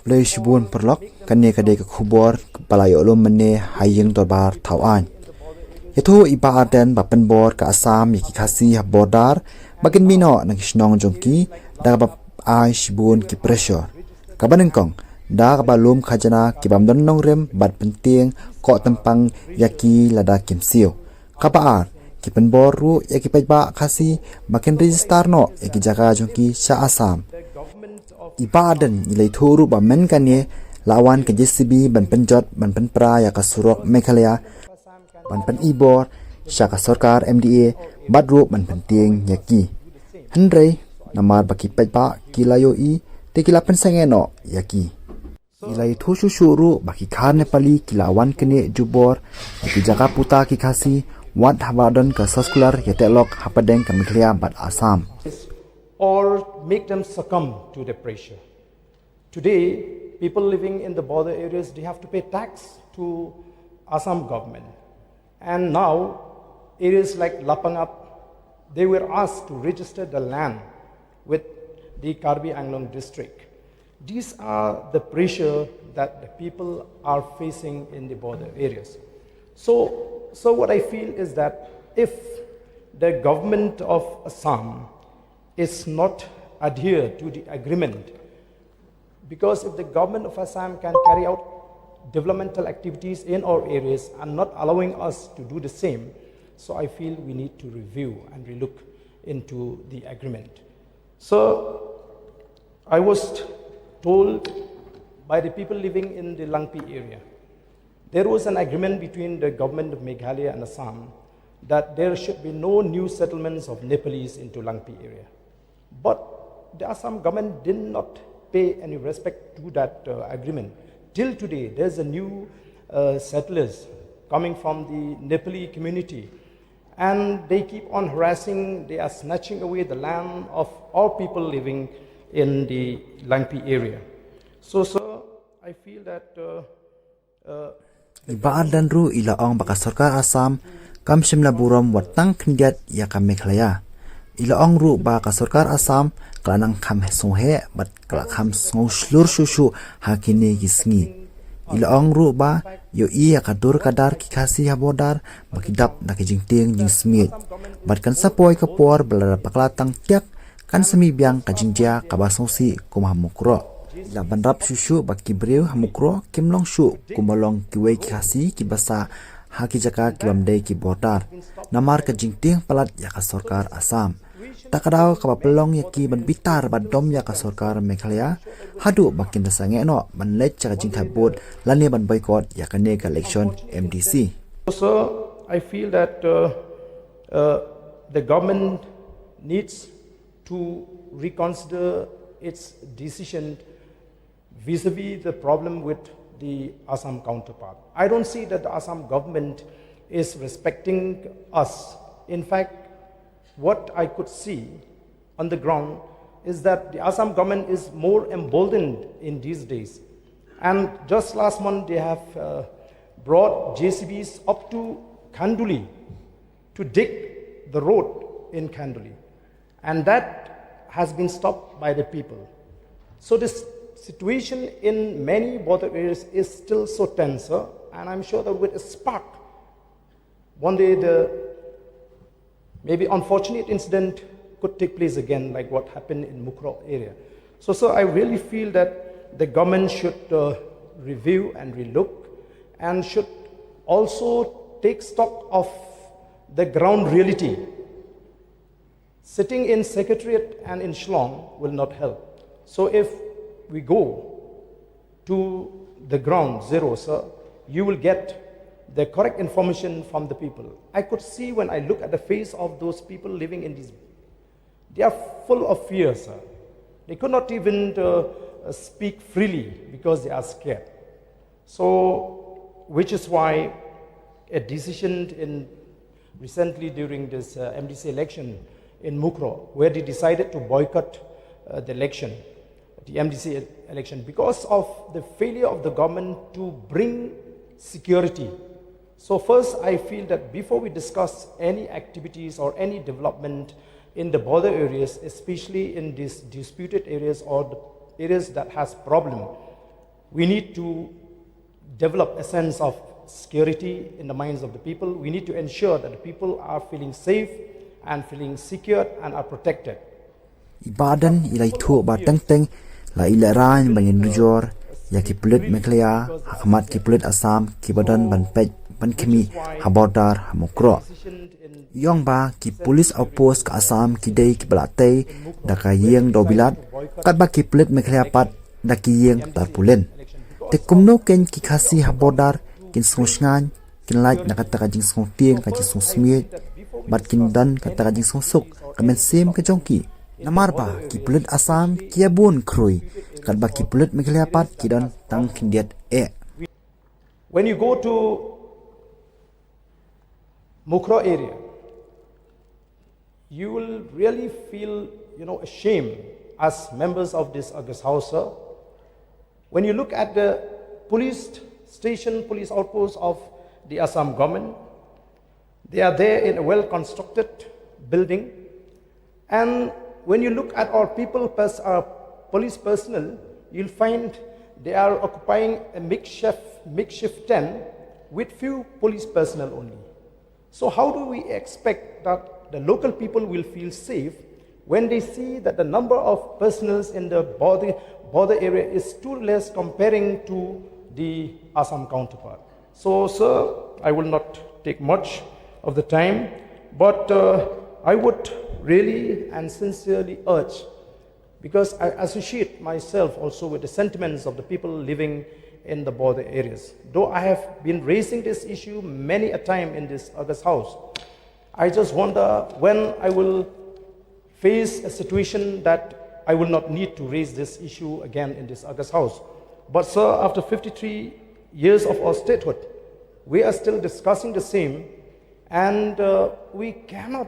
Play Shibun Perlok, Kane Kadeka Kubor, Palayo Mane, Haying Dobar, Tawan. Yato iba arden bapen bor ka Assam yaki kasi habodar, bagin mino nagishnong jongki, dagabab ay Shibun ki pressure. Kabanengkong, dagabalum khajana kibamdon nong rem bad penting ko tempang yaki lada kimsio. Kabaar, kipen boru yaki pajba kasi makin register no yaki jaga jongki sa Assam. Ibadan nilai thuru ba men kanye lawan ke JCB ban penjot ban penpra ya ka surok Meghalaya ban pen ibor syaka sarkar MDA badru ban penting yaki hendrei namar baki pajba kilayo I te kila pensengeno yaki ilai thu shuru baki khar Nepali kilawan kene jubor yaki jaga puta ki khasi wat habadan ka saskular yetelok hapadeng ka Meghalaya bat Assam or make them succumb to the pressure. Today, people living in the border areas, they have to pay tax to Assam government. And now, areas like Lapangap, they were asked to register the land with the Karbi Anglong district. These are the pressure that the people are facing in the border areas. So what I feel is that if the government of Assam is not adhere to the agreement, because if the government of Assam can carry out developmental activities in our areas and not allowing us to do the same, so I feel we need to review and relook into the agreement. So I was told by the people living in the Langpi area, there was an agreement between the government of Meghalaya and Assam that there should be no new settlements of Nepalese into Langpi area. But the Assam government did not pay any respect to that agreement. Till today, there's a new settlers coming from the Nepali community, and they keep on harassing, they are snatching away the land of all people living in the Langpi area. So I feel that Ibaan dan ru ilaong baka sarkar Assam kam shimla buram watang khndiat ya ka Meghalaya. Ilaong ru ba ka sarkar Assam klanang kham songhe bat kala kham song slur shushu hakini gisngi. Ilaong ru ba yo iya ka dur kadar ki khasi habodar makidap na kijingting jing smith. Bat kan sapoy ka por belara paklatang tiak kan semi biang ka jingjia ka basongsi kumhamukro. La banrap shushu baki breu hamukro kimlong shu kumalong kiwe ki khasi ki basa haki jaka ki bamdei ki bordar. Namar ka jingting palat ya ka sarkar Assam. Takadaw kapapelong yaki ban bitar ban dom ya ka sarkar Meghalaya hadu bakin dasange no ban let chaka jingthai board lani ban boycott ya ka nega election MDC. So I feel that the government needs to reconsider its decision vis-a-vis the problem with the Assam counterpart. I don't see that the Assam government is respecting us. In fact, what I could see on the ground is that the Assam government is more emboldened in these days. And just last month, they have brought JCBs up to Khanduli to dig the road in Khanduli. And that has been stopped by the people. So this situation in many border areas is still so tense, and I'm sure that with a spark, one day the maybe unfortunate incident could take place again, like what happened in Mukro area. So I really feel that the government should review and relook, and should also take stock of the ground reality. Sitting in Secretariat and in Shillong will not help. So if we go to the ground zero, sir, you will get the correct information from the people. I could see when I look at the face of those people living in these, they are full of fear, sir. They could not even speak freely because they are scared. So, which is why a decision recently during this MDC election in Mukro, where they decided to boycott the election, the MDC election, because of the failure of the government to bring security. So first, I feel that before we discuss any activities or any development in the border areas, especially in these disputed areas or the areas that has problem, We need to develop a sense of security in the minds of the people. We need to ensure that the people are feeling safe and feeling secure and are protected. Ibadan ilai thu ba teng teng la ila ran ban nujor ya ki pulit meklaya hakmat ki pulit asam ki badan ban pej ban khimi habordar hamukro yong ba ki police outpost ka asam ki dei ki balate da ka yeng dobilat kat ba ki pulit meklaya pat da ki yeng tar pulen te kumno ken ki khasi habordar kin sungsngan kin like na kata ka jing sung tieng ka jing sung smie bat kin dan kata ka jing sung suk kamen sim ka jongki namarba ki pulit asam kia bun krui kat ba ki pulit meklaya pat ki dan tang kindiat When you go to Mukro area, you will really feel, ashamed as members of this August House, sir. When you look at the police station, police outpost of the Assam government, they are there in a well-constructed building. And when you look at our police personnel, you'll find they are occupying a makeshift tent with few police personnel only. So how do we expect that the local people will feel safe when they see that the number of personnel in the border area is too less comparing to the Assam counterpart? So, sir, I will not take much of the time, but I would really and sincerely urge, because I associate myself also with the sentiments of the people living in the border areas. Though I have been raising this issue many a time in this August House, I just wonder when I will face a situation that I will not need to raise this issue again in this August House. But sir, after 53 years of our statehood, we are still discussing the same, and we cannot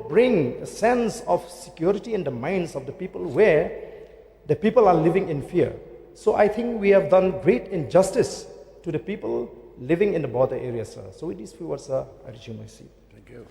bring a sense of security in the minds of the people where the people are living in fear. So I think we have done great injustice to the people living in the border area, sir. So with these few words, sir, I resume my seat. Thank you.